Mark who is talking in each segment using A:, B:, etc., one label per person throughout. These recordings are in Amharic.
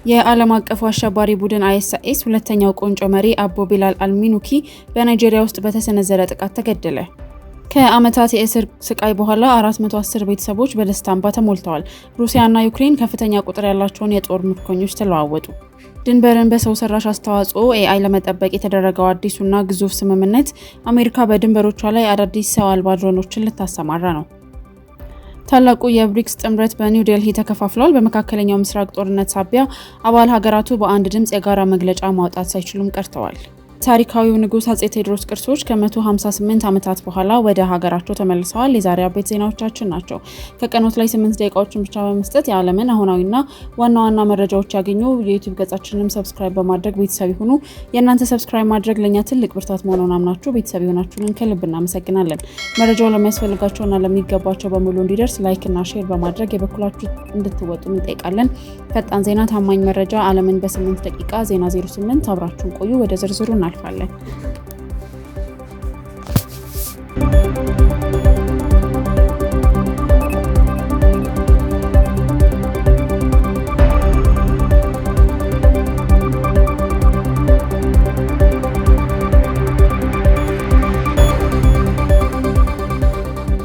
A: የዓለም አቀፉ አሸባሪ ቡድን አይኤስአይኤስ ሁለተኛው ቁንጮ መሪ አቦ ቢላል አልሚኑኪ በናይጄሪያ ውስጥ በተሰነዘረ ጥቃት ተገደለ። ከዓመታት የእስር ስቃይ በኋላ 410 ቤተሰቦች በደስታ እንባ ተሞልተዋል። ሩሲያና ዩክሬን ከፍተኛ ቁጥር ያላቸውን የጦር ምርኮኞች ተለዋወጡ። ድንበርን በሰው ሰራሽ አስተዋጽኦ ኤአይ ለመጠበቅ የተደረገው አዲሱና ግዙፍ ስምምነት አሜሪካ በድንበሮቿ ላይ አዳዲስ ሰው አልባ ድሮኖችን ልታሰማራ ነው። ታላቁ የብሪክስ ጥምረት በኒው ዴልሂ ተከፋፍሏል። በመካከለኛው ምስራቅ ጦርነት ሳቢያ አባል ሀገራቱ በአንድ ድምጽ የጋራ መግለጫ ማውጣት ሳይችሉም ቀርተዋል። ታሪካዊው ንጉስ አጼ ቴዎድሮስ ቅርሶች ከ158 ዓመታት በኋላ ወደ ሀገራቸው ተመልሰዋል። የዛሬ አበይት ዜናዎቻችን ናቸው። ከቀኖት ላይ 8 ደቂቃዎችን ብቻ በመስጠት የዓለምን አሁናዊና ዋና ዋና መረጃዎች ያገኙ። የዩቲዩብ ገጻችንንም ሰብስክራይብ በማድረግ ቤተሰብ ይሁኑ። የእናንተ ሰብስክራይብ ማድረግ ለኛ ትልቅ ብርታት መሆኑን አምናችሁ ቤተሰብ ይሆናችሁን ከልብ እናመሰግናለን። መረጃው ለሚያስፈልጋቸውና ለሚገባቸው በሙሉ እንዲደርስ ላይክ እና ሼር በማድረግ የበኩላችሁ እንድትወጡ እንጠይቃለን። ፈጣን ዜና፣ ታማኝ መረጃ፣ ዓለምን በ8 ደቂቃ ዜና 08። አብራችሁን ቆዩ። ወደ ዝርዝሩ እናልፋለን።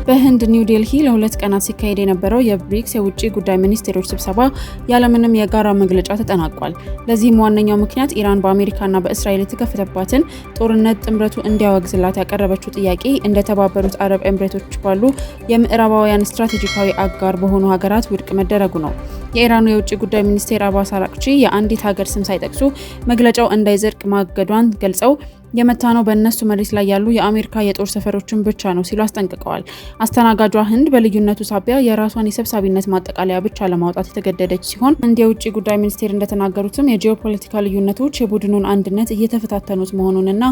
A: በህንድ ኒው ዴልሂ ለሁለት ቀናት ሲካሄድ የነበረው የብሪክስ የውጭ ጉዳይ ሚኒስቴሮች ስብሰባ ያለምንም የጋራ መግለጫ ተጠናቋል። ለዚህም ዋነኛው ምክንያት ኢራን በአሜሪካና በእስራኤል የተከፈተባትን ጦርነት ጥምረቱ እንዲያወግዝላት ያቀረበችው ጥያቄ እንደ ተባበሩት አረብ ኤምሬቶች ባሉ የምዕራባውያን ስትራቴጂካዊ አጋር በሆኑ ሀገራት ውድቅ መደረጉ ነው። የኢራኑ የውጭ ጉዳይ ሚኒስቴር አባስ አራቅቺ የአንዲት ሀገር ስም ሳይጠቅሱ መግለጫው እንዳይዘልቅ ማገዷን ገልጸው የመታነው በእነሱ መሬት ላይ ያሉ የአሜሪካ የጦር ሰፈሮችን ብቻ ነው ሲሉ አስጠንቅቀዋል። አስተናጋጇ ህንድ በልዩነቱ ሳቢያ የራሷን የሰብሳቢነት ማጠቃለያ ብቻ ለማውጣት የተገደደች ሲሆን ህንድ የውጭ ጉዳይ ሚኒስቴር እንደተናገሩትም የጂኦፖለቲካ ልዩነቶች የቡድኑን አንድነት እየተፈታተኑት መሆኑንና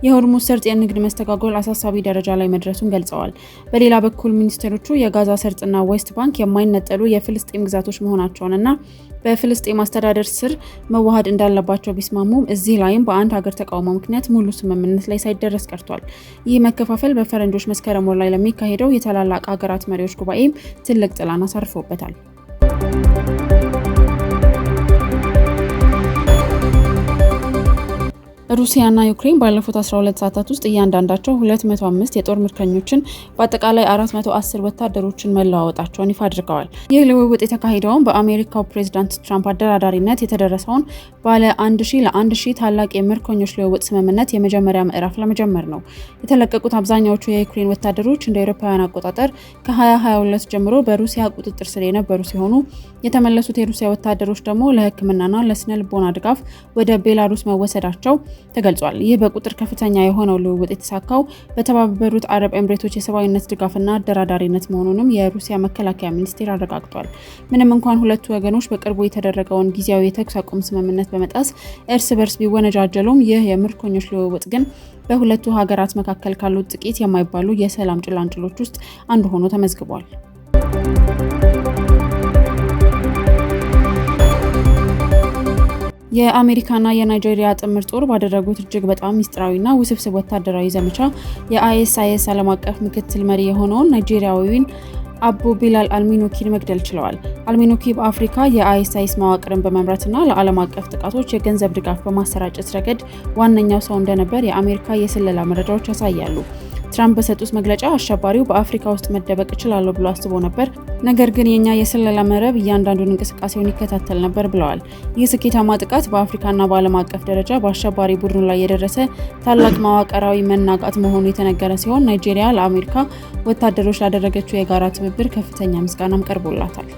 A: የሆርሙዝ ሰርጥ የንግድ መስተጓጎል አሳሳቢ ደረጃ ላይ መድረሱን ገልጸዋል። በሌላ በኩል ሚኒስቴሮቹ የጋዛ ሰርጥና ዌስት ባንክ የማይነጠሉ የፍልስጤም ግዛቶች መሆናቸውንና በፍልስጤም አስተዳደር ስር መዋሃድ እንዳለባቸው ቢስማሙም እዚህ ላይም በአንድ ሀገር ተቃውሞ ምክንያት ሙሉ ስምምነት ላይ ሳይደረስ ቀርቷል። ይህ መከፋፈል በፈረንጆች መስከረም ወር ላይ ለሚካሄደው የታላላቅ ሀገራት መሪዎች ጉባኤም ትልቅ ጥላን አሳርፎበታል። ሩሲያና ዩክሬን ባለፉት 12 ሰዓታት ውስጥ እያንዳንዳቸው 205 የጦር ምርኮኞችን በአጠቃላይ 410 ወታደሮችን መለዋወጣቸውን ይፋ አድርገዋል። ይህ ልውውጥ የተካሄደውን በአሜሪካው ፕሬዝዳንት ትራምፕ አደራዳሪነት የተደረሰውን ባለ 1000 ለ1000 ታላቅ የምርኮኞች ልውውጥ ስምምነት የመጀመሪያ ምዕራፍ ለመጀመር ነው። የተለቀቁት አብዛኛዎቹ የዩክሬን ወታደሮች እንደ አውሮፓውያን አቆጣጠር ከ2022 ጀምሮ በሩሲያ ቁጥጥር ስር የነበሩ ሲሆኑ የተመለሱት የሩሲያ ወታደሮች ደግሞ ለሕክምናና ለስነ ልቦና ድጋፍ ወደ ቤላሩስ መወሰዳቸው ተገልጿል። ይህ በቁጥር ከፍተኛ የሆነው ልውውጥ የተሳካው በተባበሩት አረብ ኤምሬቶች የሰብአዊነት ድጋፍና አደራዳሪነት መሆኑንም የሩሲያ መከላከያ ሚኒስቴር አረጋግጧል። ምንም እንኳን ሁለቱ ወገኖች በቅርቡ የተደረገውን ጊዜያዊ የተኩስ አቁም ስምምነት በመጣስ እርስ በርስ ቢወነጃጀሉም ይህ የምርኮኞች ልውውጥ ግን በሁለቱ ሀገራት መካከል ካሉት ጥቂት የማይባሉ የሰላም ጭላንጭሎች ውስጥ አንዱ ሆኖ ተመዝግቧል። የአሜሪካና የናይጄሪያ ጥምር ጦር ባደረጉት እጅግ በጣም ሚስጥራዊና ውስብስብ ወታደራዊ ዘመቻ የአይኤስአይኤስ ዓለም አቀፍ ምክትል መሪ የሆነውን ናይጄሪያዊውን አቦ ቢላል አልሚኑኪን መግደል ችለዋል። አልሚኑኪ በአፍሪካ የአይኤስአይኤስ መዋቅርን በመምራትና ለዓለም አቀፍ ጥቃቶች የገንዘብ ድጋፍ በማሰራጨት ረገድ ዋነኛው ሰው እንደነበር የአሜሪካ የስለላ መረጃዎች ያሳያሉ። ትራምፕ በሰጡት መግለጫ አሸባሪው በአፍሪካ ውስጥ መደበቅ እችላለሁ ብሎ አስቦ ነበር፣ ነገር ግን የኛ የስለላ መረብ እያንዳንዱን እንቅስቃሴውን ይከታተል ነበር ብለዋል። ይህ ስኬታማ ጥቃት በአፍሪካና በዓለም አቀፍ ደረጃ በአሸባሪ ቡድኑ ላይ የደረሰ ታላቅ መዋቅራዊ መናጋት መሆኑ የተነገረ ሲሆን ናይጄሪያ ለአሜሪካ ወታደሮች ላደረገችው የጋራ ትብብር ከፍተኛ ምስጋናም ቀርቦላታል።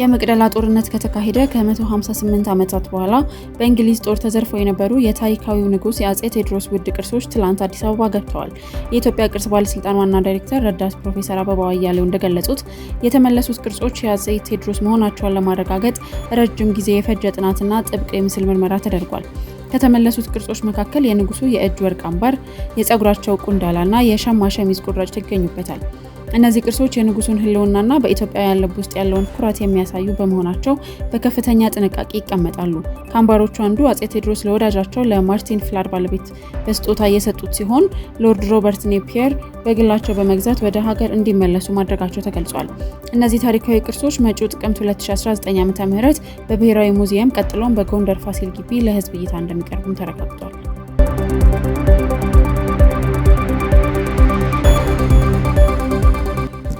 A: የመቅደላ ጦርነት ከተካሄደ ከ158 ዓመታት በኋላ በእንግሊዝ ጦር ተዘርፈው የነበሩ የታሪካዊው ንጉስ የአጼ ቴዎድሮስ ውድ ቅርሶች ትላንት አዲስ አበባ ገብተዋል። የኢትዮጵያ ቅርስ ባለስልጣን ዋና ዳይሬክተር ረዳት ፕሮፌሰር አበባው አያሌው እንደገለጹት የተመለሱት ቅርሶች የአጼ ቴዎድሮስ መሆናቸውን ለማረጋገጥ ረጅም ጊዜ የፈጀ ጥናትና ጥብቅ የምስል ምርመራ ተደርጓል። ከተመለሱት ቅርጾች መካከል የንጉሱ የእጅ ወርቅ አምባር፣ የጸጉራቸው ቁንዳላና የሸማ ሸሚዝ ቁራጭ ይገኙበታል። እነዚህ ቅርሶች የንጉሱን ህልውናና በኢትዮጵያ ልብ ውስጥ ያለውን ኩራት የሚያሳዩ በመሆናቸው በከፍተኛ ጥንቃቄ ይቀመጣሉ። ከአምባሮቹ አንዱ አጼ ቴዎድሮስ ለወዳጃቸው ለማርቲን ፍላር ባለቤት በስጦታ የሰጡት ሲሆን ሎርድ ሮበርት ኔፒየር በግላቸው በመግዛት ወደ ሀገር እንዲመለሱ ማድረጋቸው ተገልጿል። እነዚህ ታሪካዊ ቅርሶች መጪው ጥቅምት 2019 ዓ.ም በብሔራዊ ሙዚየም ቀጥሎም በጎንደር ፋሲል ግቢ ለህዝብ እይታ እንደሚቀርቡም ተረጋግጧል።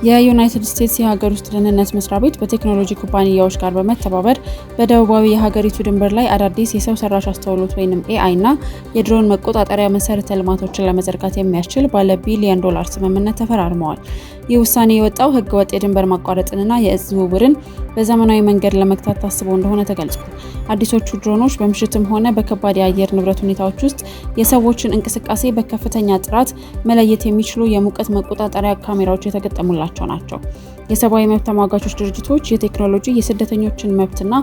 A: የዩናይትድ ስቴትስ የሀገር ውስጥ ደህንነት መስሪያ ቤት በቴክኖሎጂ ኩባንያዎች ጋር በመተባበር በደቡባዊ የሀገሪቱ ድንበር ላይ አዳዲስ የሰው ሰራሽ አስተውሎት ወይም AI እና የድሮን መቆጣጠሪያ መሰረተ ልማቶችን ለመዘርጋት የሚያስችል ባለ ቢሊዮን ዶላር ስምምነት ተፈራርመዋል። ይህ ውሳኔ የወጣው ህገወጥ የድንበር ማቋረጥንና የእጽ ዝውውርን በዘመናዊ መንገድ ለመግታት ታስቦ እንደሆነ ተገልጿል። አዲሶቹ ድሮኖች በምሽትም ሆነ በከባድ የአየር ንብረት ሁኔታዎች ውስጥ የሰዎችን እንቅስቃሴ በከፍተኛ ጥራት መለየት የሚችሉ የሙቀት መቆጣጠሪያ ካሜራዎች የተገጠሙላቸው ናቸው። የሰብአዊ መብት ተሟጋቾች ድርጅቶች የቴክኖሎጂ የስደተኞችን መብትና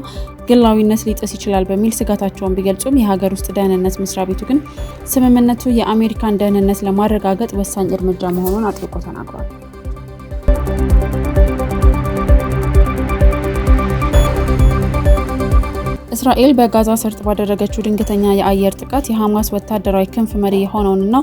A: ግላዊነት ሊጥስ ይችላል በሚል ስጋታቸውን ቢገልጹም የሀገር ውስጥ ደህንነት መስሪያ ቤቱ ግን ስምምነቱ የአሜሪካን ደህንነት ለማረጋገጥ ወሳኝ እርምጃ መሆኑን አጥብቆ ተናግሯል። እስራኤል በጋዛ ሰርጥ ባደረገችው ድንገተኛ የአየር ጥቃት የሐማስ ወታደራዊ ክንፍ መሪ የሆነውንና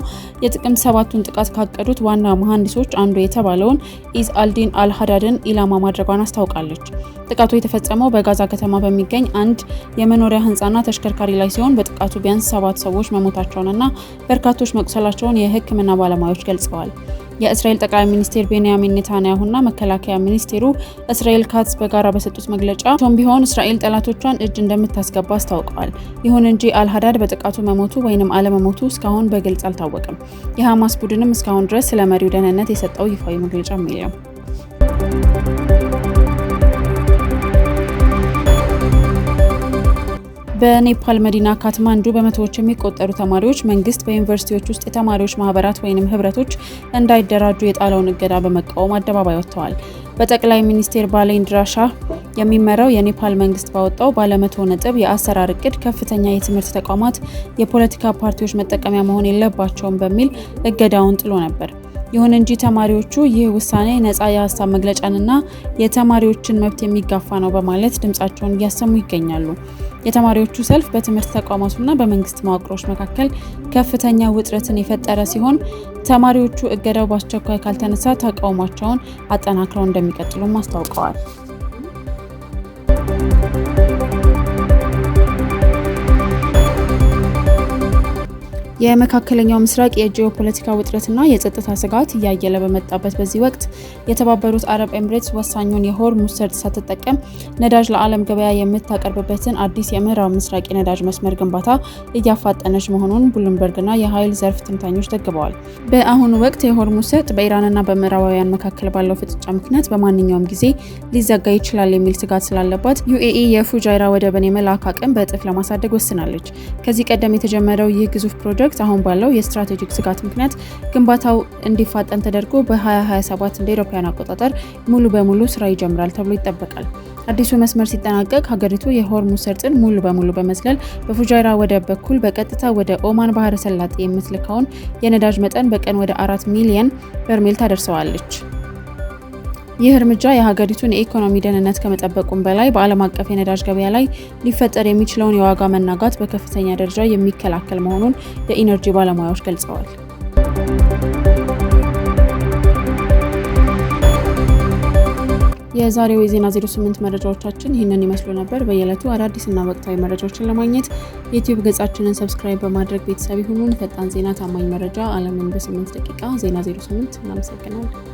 A: የጥቅምት 7ቱን ጥቃት ካቀዱት ዋና መሐንዲሶች አንዱ የተባለውን ኢዝ አልዲን አልሃዳድን ኢላማ ማድረጓን አስታውቃለች። ጥቃቱ የተፈጸመው በጋዛ ከተማ በሚገኝ አንድ የመኖሪያ ህንጻና ተሽከርካሪ ላይ ሲሆን በጥቃቱ ቢያንስ 7 ሰዎች መሞታቸውንና በርካቶች መቁሰላቸውን የሕክምና ባለሙያዎች ገልጸዋል። የእስራኤል ጠቅላይ ሚኒስትር ቤንያሚን ኔታንያሁና መከላከያ ሚኒስቴሩ እስራኤል ካትስ በጋራ በሰጡት መግለጫ ቢሆን እስራኤል ጠላቶቿን እጅ እንደምታስገባ አስታውቀዋል። ይሁን እንጂ አልሃዳድ በጥቃቱ መሞቱ ወይንም አለመሞቱ እስካሁን በግልጽ አልታወቀም። የሐማስ ቡድንም እስካሁን ድረስ ስለ መሪው ደህንነት የሰጠው ይፋዊ መግለጫ የለም። በኔፓል መዲና ካትማንዱ በመቶዎች የሚቆጠሩ ተማሪዎች መንግስት በዩኒቨርሲቲዎች ውስጥ የተማሪዎች ማህበራት ወይንም ህብረቶች እንዳይደራጁ የጣለውን እገዳ በመቃወም አደባባይ ወጥተዋል። በጠቅላይ ሚኒስትር ባሌንድራ ሻህ የሚመራው የኔፓል መንግስት ባወጣው ባለ 100 ነጥብ የአሰራር እቅድ ከፍተኛ የትምህርት ተቋማት የፖለቲካ ፓርቲዎች መጠቀሚያ መሆን የለባቸውም በሚል እገዳውን ጥሎ ነበር። ይሁን እንጂ ተማሪዎቹ ይህ ውሳኔ ነፃ የሀሳብ መግለጫንና የተማሪዎችን መብት የሚጋፋ ነው በማለት ድምጻቸውን እያሰሙ ይገኛሉ። የተማሪዎቹ ሰልፍ በትምህርት ተቋማቱና በመንግስት መዋቅሮች መካከል ከፍተኛ ውጥረትን የፈጠረ ሲሆን ተማሪዎቹ እገዳው በአስቸኳይ ካልተነሳ ተቃውሟቸውን አጠናክረው እንደሚቀጥሉም አስታውቀዋል። የመካከለኛው ምስራቅ የጂኦፖለቲካ ውጥረትና የጸጥታ ስጋት እያየለ በመጣበት በዚህ ወቅት የተባበሩት አረብ ኤምሬትስ ወሳኙን የሆርሙዝ ሰርጥ ሳትጠቀም ነዳጅ ለዓለም ገበያ የምታቀርብበትን አዲስ የምዕራብ ምስራቅ የነዳጅ መስመር ግንባታ እያፋጠነች መሆኑን ብሉምበርግና የኃይል ዘርፍ ትንታኞች ዘግበዋል። በአሁኑ ወቅት የሆርሙዝ ሰርጥ በኢራንና በምዕራባውያን መካከል ባለው ፍጥጫ ምክንያት በማንኛውም ጊዜ ሊዘጋ ይችላል የሚል ስጋት ስላለባት ዩኤኢ የፉጃይራ ወደብን የመላክ አቅም በእጥፍ ለማሳደግ ወስናለች። ከዚህ ቀደም የተጀመረው ይህ ግዙፍ ፕሮጀክት አሁን ባለው የስትራቴጂክ ስጋት ምክንያት ግንባታው እንዲፋጠን ተደርጎ በ2027 እንደ አውሮፓውያን አቆጣጠር ሙሉ በሙሉ ስራ ይጀምራል ተብሎ ይጠበቃል። አዲሱ መስመር ሲጠናቀቅ ሀገሪቱ የሆርሙዝ ሰርጥን ሙሉ በሙሉ በመዝለል በፉጃይራ ወደብ በኩል በቀጥታ ወደ ኦማን ባህረ ሰላጤ የምትልከውን የነዳጅ መጠን በቀን ወደ 4 ሚሊዮን በርሜል ታደርሰዋለች። ይህ እርምጃ የሀገሪቱን የኢኮኖሚ ደህንነት ከመጠበቁም በላይ በዓለም አቀፍ የነዳጅ ገበያ ላይ ሊፈጠር የሚችለውን የዋጋ መናጋት በከፍተኛ ደረጃ የሚከላከል መሆኑን የኢነርጂ ባለሙያዎች ገልጸዋል። የዛሬው የዜና 08 መረጃዎቻችን ይህንን ይመስሉ ነበር። በየዕለቱ አዳዲስና ወቅታዊ መረጃዎችን ለማግኘት የዩቲዩብ ገጻችንን ሰብስክራይብ በማድረግ ቤተሰብ ይሁኑን። ፈጣን ዜና፣ ታማኝ መረጃ፣ ዓለምን በ8 ደቂቃ። ዜና 08 እናመሰግናለን።